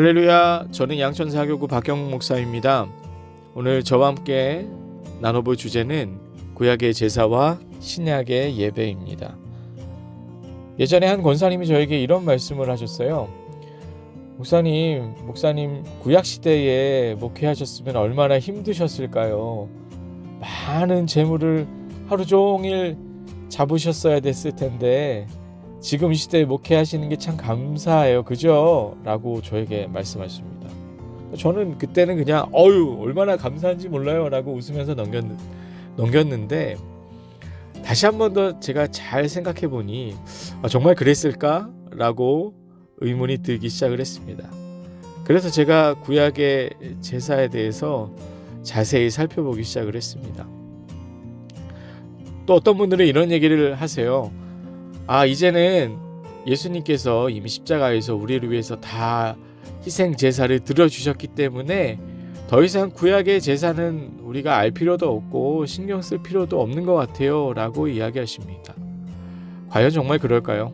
할렐루야, 저는 양천사교구 박경목 목사입니다. 오늘 저와 함께 나눠볼 주제는 구약의 제사와 신약의 예배입니다. 예전에 한 권사님이 저에게 이런 말씀을 하셨어요. 목사님 구약시대에 목회하셨으면 얼마나 힘드셨을까요? 많은 재물을 하루 종일 잡으셨어야 됐을 텐데 지금 시대에 목회하시는 게 참 감사해요. 그죠? 라고 저에게 말씀하십니다. 저는 그때는 그냥 얼마나 감사한지 몰라요 라고 웃으면서 넘겼는데 다시 한 번 더 제가 잘 생각해 보니 정말 그랬을까? 라고 의문이 들기 시작을 했습니다. 그래서 제가 구약의 제사에 대해서 자세히 살펴보기 시작을 했습니다. 또 어떤 분들은 이런 얘기를 하세요. 이제는 예수님께서 이미 십자가에서 우리를 위해서 다 희생 제사를 드려주셨기 때문에 더 이상 구약의 제사는 우리가 알 필요도 없고 신경 쓸 필요도 없는 것 같아요 라고 이야기하십니다. 과연 정말 그럴까요?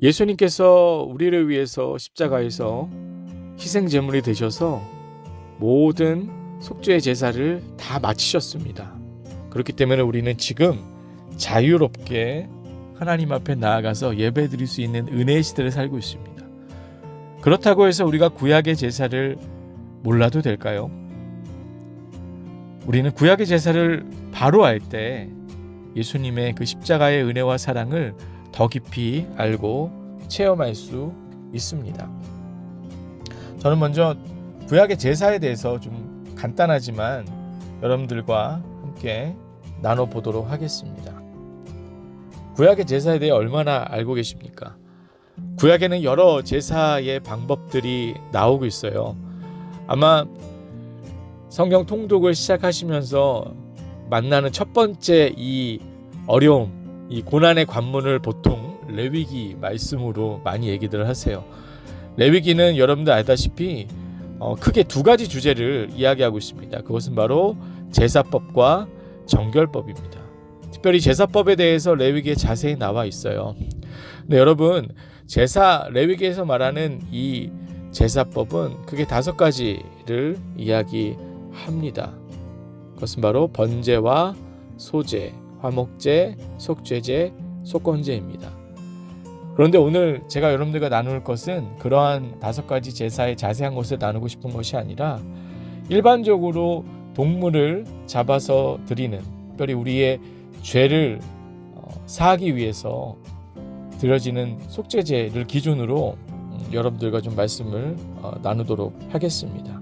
예수님께서 우리를 위해서 십자가에서 희생 제물이 되셔서 모든 속죄의 제사를 다 마치셨습니다. 그렇기 때문에 우리는 지금 자유롭게 하나님 앞에 나아가서 예배드릴 수 있는 은혜의 시대를 살고 있습니다. 그렇다고 해서 우리가 구약의 제사를 몰라도 될까요? 우리는 구약의 제사를 바로 알 때 예수님의 그 십자가의 은혜와 사랑을 더 깊이 알고 체험할 수 있습니다. 저는 먼저 구약의 제사에 대해서 좀 간단하지만 여러분들과 함께 나눠보도록 하겠습니다. 구약의 제사에 대해 얼마나 알고 계십니까? 구약에는 여러 제사의 방법들이 나오고 있어요. 아마 성경 통독을 시작하시면서 만나는 첫 번째 이 어려움, 이 고난의 관문을 보통 레위기 말씀으로 많이 얘기들을 하세요. 레위기는 여러분들 알다시피 크게 두 가지 주제를 이야기하고 있습니다. 그것은 바로 제사법과 정결법입니다. 특별히 제사법에 대해서 레위기에 자세히 나와 있어요. 근데 여러분, 레위기에서 말하는 이 제사법은 크게 5가지를 이야기합니다. 그것은 바로 번제와 소제, 화목제, 속죄제, 속건제입니다. 그런데 오늘 제가 여러분들과 나눌 것은 그러한 5가지 제사의 자세한 것을 나누고 싶은 것이 아니라 일반적으로 동물을 잡아서 드리는, 특별히 우리의 죄를 사하기 위해서 드려지는 속죄제를 기준으로 여러분들과 좀 말씀을 나누도록 하겠습니다.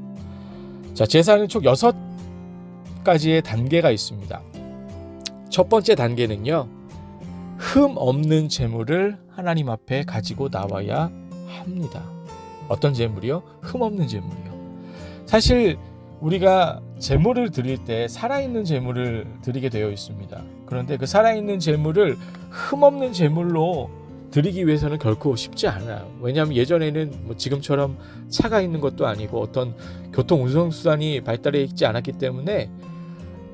자, 제사는 총 6가지의 단계가 있습니다. 첫 번째 단계는요, 흠 없는 제물을 하나님 앞에 가지고 나와야 합니다. 어떤 제물이요? 흠 없는 제물이요. 사실 우리가 제물을 드릴 때 살아있는 제물을 드리게 되어 있습니다. 그런데 그 살아있는 제물을 흠없는 제물로 드리기 위해서는 결코 쉽지 않아요. 왜냐하면 예전에는 지금처럼 차가 있는 것도 아니고 어떤 교통 운송수단이 발달해 있지 않았기 때문에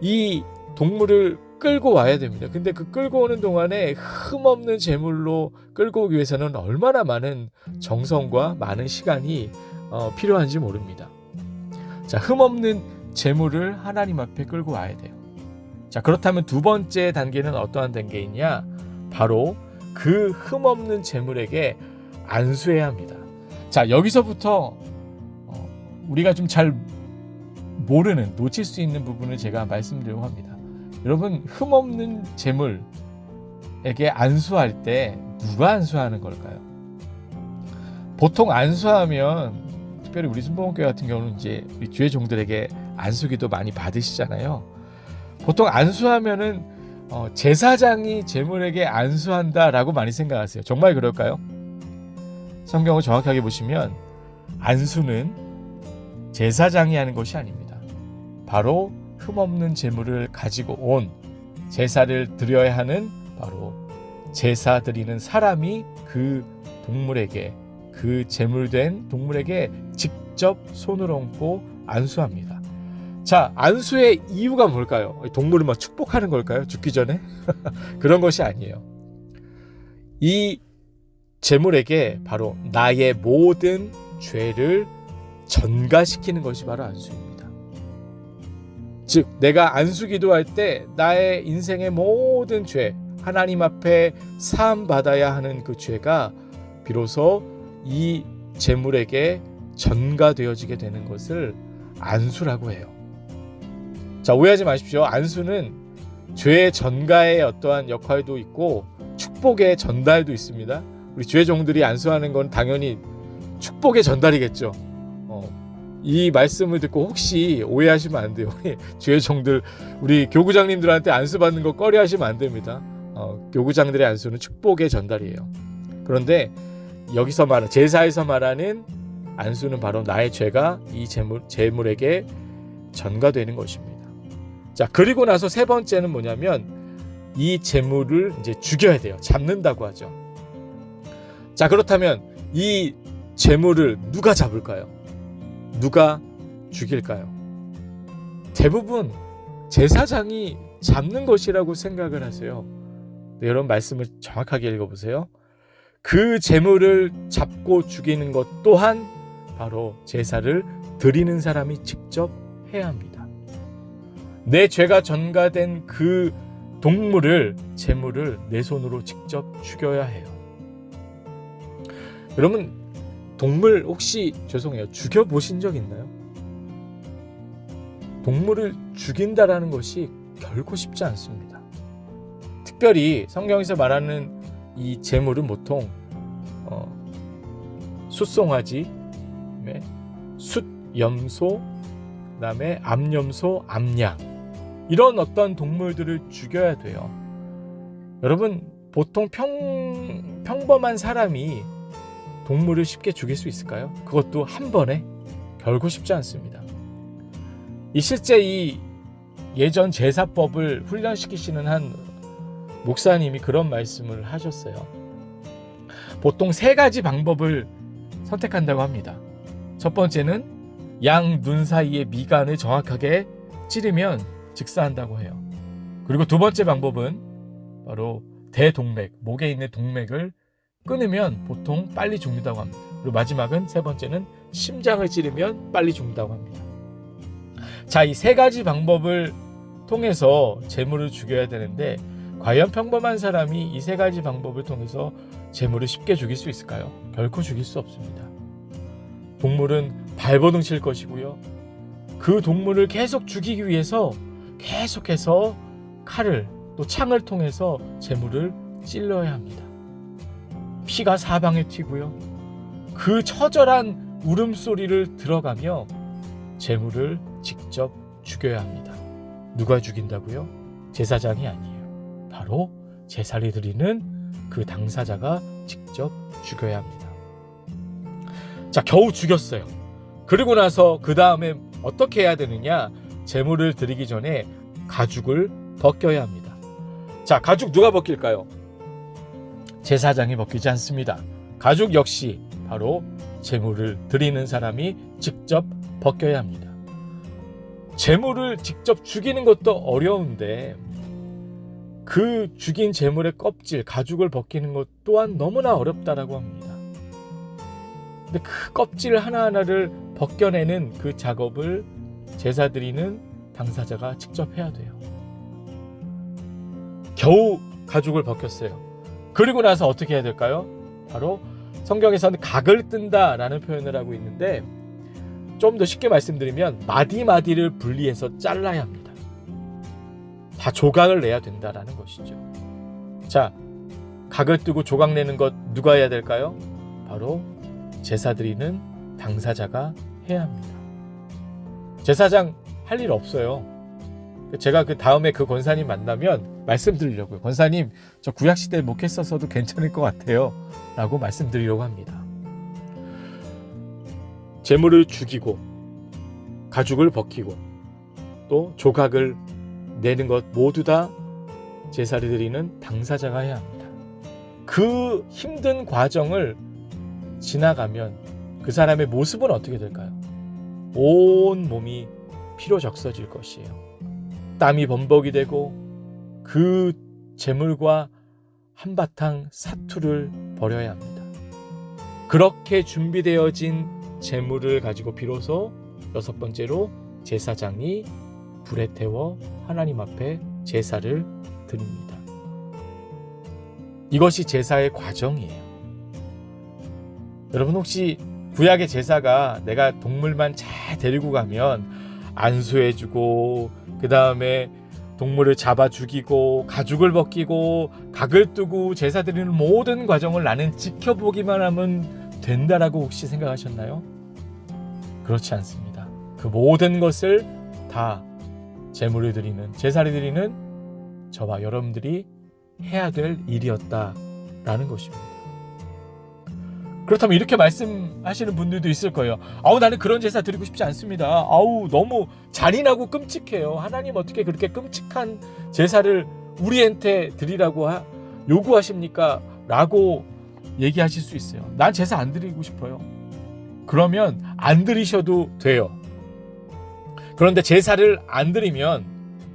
이 동물을 끌고 와야 됩니다. 근데 그 끌고 오는 동안에 흠없는 제물로 끌고 오기 위해서는 얼마나 많은 정성과 많은 시간이 필요한지 모릅니다. 자, 흠없는 제물을 하나님 앞에 끌고 와야 돼요. 자, 그렇다면 두 번째 단계는 어떠한 단계이냐? 바로 그 흠없는 제물에게 안수해야 합니다. 자, 여기서부터 우리가 좀 잘 모르는, 놓칠 수 있는 부분을 제가 말씀드리려고 합니다. 여러분, 흠없는 제물에게 안수할 때 누가 안수하는 걸까요? 보통 안수하면 특별히 우리 순복음교회 같은 경우는 이제 우리 주의 종들에게 안수기도 많이 받으시잖아요. 보통 안수하면은 제사장이 제물에게 안수한다라고 많이 생각하세요. 정말 그럴까요? 성경을 정확하게 보시면 안수는 제사장이 하는 것이 아닙니다. 바로 흠없는 제물을 가지고 온, 제사를 드려야 하는 바로 제사 드리는 사람이 그 동물에게, 그 제물된 동물에게 직접 손을 얹고 안수합니다. 자, 안수의 이유가 뭘까요? 동물을 막 축복하는 걸까요? 죽기 전에? 그런 것이 아니에요. 이 제물에게 바로 나의 모든 죄를 전가시키는 것이 바로 안수입니다. 즉 내가 안수 기도할 때 나의 인생의 모든 죄, 하나님 앞에 사함 받아야 하는 그 죄가 비로소 이 제물에게 전가되어지게 되는 것을 안수라고 해요. 자, 오해하지 마십시오. 안수는 죄의 전가의 어떠한 역할도 있고 축복의 전달도 있습니다. 우리 죄 종들이 안수하는 건 당연히 축복의 전달이겠죠. 이 말씀을 듣고 혹시 오해하시면 안 돼요. 죄 종들, 우리 교구장님들한테 안수 받는 거 꺼려하시면 안 됩니다. 교구장들의 안수는 축복의 전달이에요. 그런데 여기서 말하는 제사에서 말하는 안수는 바로 나의 죄가 이 제물에게 전가되는 것입니다. 자, 그리고 나서 세 번째는 뭐냐면 이 제물을 이제 죽여야 돼요. 잡는다고 하죠. 자, 그렇다면 이 제물을 누가 잡을까요? 누가 죽일까요? 대부분 제사장이 잡는 것이라고 생각을 하세요. 네, 여러분 말씀을 정확하게 읽어보세요. 그 제물을 잡고 죽이는 것 또한 바로 제사를 드리는 사람이 직접 해야 합니다. 내 죄가 전가된 그 동물을, 제물을 내 손으로 직접 죽여야 해요. 여러분 동물 혹시 죄송해요 죽여보신 적 있나요? 동물을 죽인다라는 것이 결코 쉽지 않습니다. 특별히 성경에서 말하는 이 제물은 보통 숫송아지, 숫염소, 그다음에 암염소, 암양 이런 어떤 동물들을 죽여야 돼요. 여러분 보통 평범한 사람이 동물을 쉽게 죽일 수 있을까요? 그것도 한 번에? 결코 쉽지 않습니다. 실제 이 예전 제사법을 훈련시키시는 한 목사님이 그런 말씀을 하셨어요. 보통 세 가지 방법을 선택한다고 합니다. 첫 번째는 양 눈 사이의 미간을 정확하게 찌르면 즉사한다고 해요. 그리고 두 번째 방법은 바로 대동맥, 목에 있는 동맥을 끊으면 보통 빨리 죽는다고 합니다. 그리고 마지막은 세 번째는 심장을 찌르면 빨리 죽는다고 합니다. 자, 이 세 가지 방법을 통해서 제물을 죽여야 되는데 과연 평범한 사람이 이 세 가지 방법을 통해서 제물을 쉽게 죽일 수 있을까요? 결코 죽일 수 없습니다. 동물은 발버둥 칠 것이고요. 그 동물을 계속 죽이기 위해서 계속해서 칼을 또 창을 통해서 제물을 찔러야 합니다. 피가 사방에 튀고요. 그 처절한 울음소리를 들어가며 제물을 직접 죽여야 합니다. 누가 죽인다고요? 제사장이 아니에요. 바로 제사를 드리는 그 당사자가 직접 죽여야 합니다. 자, 겨우 죽였어요. 그리고 나서 그 다음에 어떻게 해야 되느냐? 제물을 드리기 전에 가죽을 벗겨야 합니다. 자, 가죽 누가 벗길까요? 제사장이 벗기지 않습니다. 가죽 역시 바로 제물을 드리는 사람이 직접 벗겨야 합니다. 제물을 직접 죽이는 것도 어려운데 그 죽인 제물의 껍질, 가죽을 벗기는 것 또한 너무나 어렵다라고 합니다. 근데 그 껍질 하나하나를 벗겨내는 그 작업을 제사 드리는 당사자가 직접 해야 돼요. 겨우 가죽을 벗겼어요. 그리고 나서 어떻게 해야 될까요? 바로 성경에서는 각을 뜬다라는 표현을 하고 있는데 좀 더 쉽게 말씀드리면 마디마디를 분리해서 잘라야 합니다. 다 조각을 내야 된다라는 것이죠. 자, 각을 뜨고 조각 내는 것 누가 해야 될까요? 바로 제사 드리는 당사자가 해야 합니다. 제사장 할 일 없어요. 제가 그 다음에 그 권사님 만나면 말씀드리려고요. 권사님, 저 구약시대에 목했었어도 괜찮을 것 같아요 라고 말씀드리려고 합니다. 제물을 죽이고 가죽을 벗기고 또 조각을 내는 것 모두 다 제사를 드리는 당사자가 해야 합니다. 그 힘든 과정을 지나가면 그 사람의 모습은 어떻게 될까요? 온 몸이 피로 적셔질 것이에요. 땀이 범벅이 되고 그 제물과 한바탕 사투를 벌여야 합니다. 그렇게 준비되어진 제물을 가지고 비로소 여섯 번째로 제사장이 불에 태워 하나님 앞에 제사를 드립니다. 이것이 제사의 과정이에요. 여러분 혹시 구약의 제사가 내가 동물만 잘 데리고 가면 안수해주고 그 다음에 동물을 잡아 죽이고 가죽을 벗기고 각을 뜨고 제사 드리는 모든 과정을 나는 지켜보기만 하면 된다라고 혹시 생각하셨나요? 그렇지 않습니다. 그 모든 것을 다 제물을 드리는 제사를 드리는 저와 여러분들이 해야 될 일이었다라는 것입니다. 그렇다면 이렇게 말씀하시는 분들도 있을 거예요. 나는 그런 제사 드리고 싶지 않습니다. 너무 잔인하고 끔찍해요. 하나님 어떻게 그렇게 끔찍한 제사를 우리한테 드리라고 요구하십니까? 라고 얘기하실 수 있어요. 난 제사 안 드리고 싶어요. 그러면 안 드리셔도 돼요. 그런데 제사를 안 드리면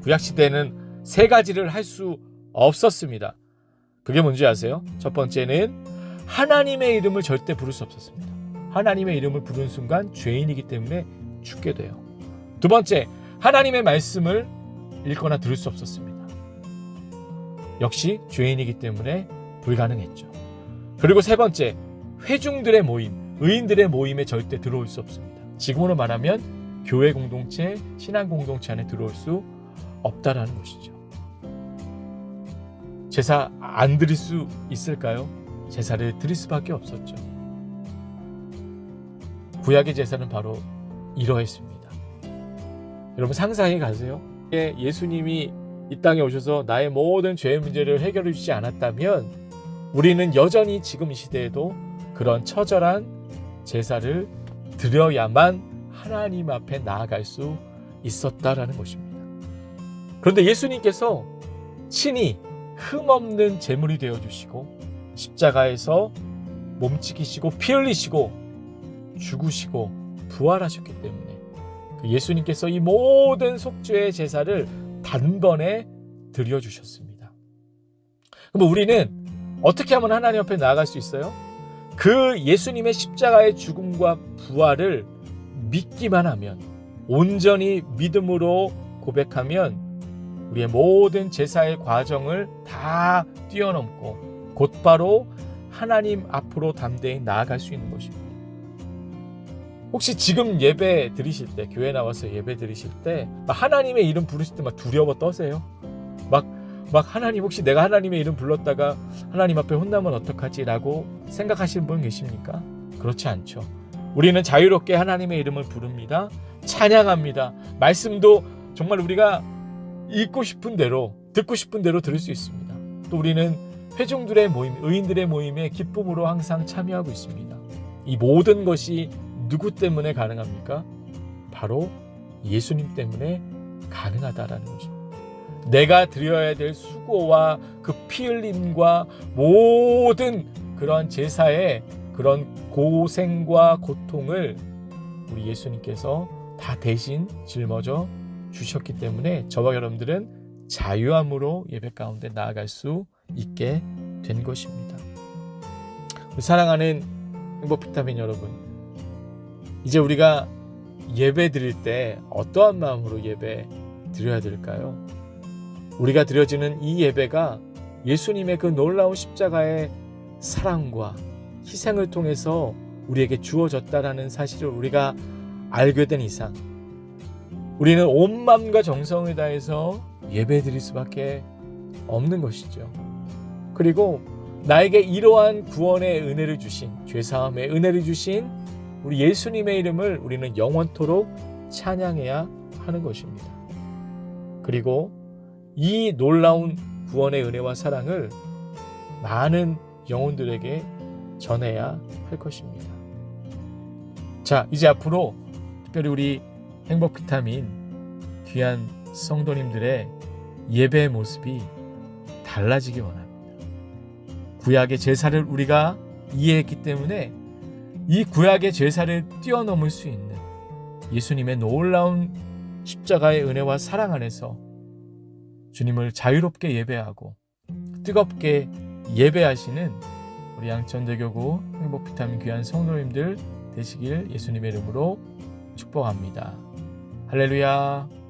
구약시대에는 세 가지를 할 수 없었습니다. 그게 뭔지 아세요? 첫 번째는 하나님의 이름을 절대 부를 수 없었습니다. 하나님의 이름을 부르는 순간 죄인이기 때문에 죽게 돼요. 두 번째, 하나님의 말씀을 읽거나 들을 수 없었습니다. 역시 죄인이기 때문에 불가능했죠. 그리고 세 번째, 회중들의 모임, 의인들의 모임에 절대 들어올 수 없습니다. 지금으로 말하면 교회 공동체, 신앙 공동체 안에 들어올 수 없다라는 것이죠. 제사 안 드릴 수 있을까요? 제사를 드릴 수밖에 없었죠. 구약의 제사는 바로 이러했습니다. 여러분 상상해 가세요. 예수님이 이 땅에 오셔서 나의 모든 죄의 문제를 해결해 주지 않았다면 우리는 여전히 지금 이 시대에도 그런 처절한 제사를 드려야만 하나님 앞에 나아갈 수 있었다라는 것입니다. 그런데 예수님께서 친히 흠없는 제물이 되어주시고 십자가에서 몸찍이시고 피 흘리시고 죽으시고 부활하셨기 때문에 예수님께서 이 모든 속죄의 제사를 단번에 드려주셨습니다. 그럼 우리는 어떻게 하면 하나님 앞에 나아갈 수 있어요? 그 예수님의 십자가의 죽음과 부활을 믿기만 하면, 온전히 믿음으로 고백하면 우리의 모든 제사의 과정을 다 뛰어넘고 곧바로 하나님 앞으로 담대히 나아갈 수 있는 것입니다. 혹시 지금 예배 드리실 때, 교회 나와서 예배 드리실 때 하나님의 이름 부르실 때 막 두려워 떠세요? 막 하나님, 혹시 내가 하나님의 이름 불렀다가 하나님 앞에 혼나면 어떡하지? 라고 생각하시는 분 계십니까? 그렇지 않죠. 우리는 자유롭게 하나님의 이름을 부릅니다. 찬양합니다. 말씀도 정말 우리가 읽고 싶은 대로, 듣고 싶은 대로 들을 수 있습니다. 또 우리는 회중들의 모임, 의인들의 모임에 기쁨으로 항상 참여하고 있습니다. 이 모든 것이 누구 때문에 가능합니까? 바로 예수님 때문에 가능하다라는 것입니다. 내가 드려야 될 수고와 그 피 흘림과 모든 그런 제사의 그런 고생과 고통을 우리 예수님께서 다 대신 짊어져 주셨기 때문에 저와 여러분들은 자유함으로 예배 가운데 나아갈 수 있게 된 것입니다. 우리 사랑하는 행복비타민 여러분, 이제 우리가 예배 드릴 때 어떠한 마음으로 예배 드려야 될까요? 우리가 드려지는 이 예배가 예수님의 그 놀라운 십자가의 사랑과 희생을 통해서 우리에게 주어졌다라는 사실을 우리가 알게 된 이상 우리는 온 마음과 정성을 다해서 예배 드릴 수밖에 없는 것이죠. 그리고 나에게 이러한 구원의 은혜를 주신, 죄사함의 은혜를 주신 우리 예수님의 이름을 우리는 영원토록 찬양해야 하는 것입니다. 그리고 이 놀라운 구원의 은혜와 사랑을 많은 영혼들에게 전해야 할 것입니다. 자, 이제 앞으로 특별히 우리 행복비타민 귀한 성도님들의 예배의 모습이 달라지기 원합니다. 구약의 제사를 우리가 이해했기 때문에 이 구약의 제사를 뛰어넘을 수 있는 예수님의 놀라운 십자가의 은혜와 사랑 안에서 주님을 자유롭게 예배하고 뜨겁게 예배하시는 우리 양천대교구 행복비타민 귀한 성도님들 되시길 예수님의 이름으로 축복합니다. 할렐루야.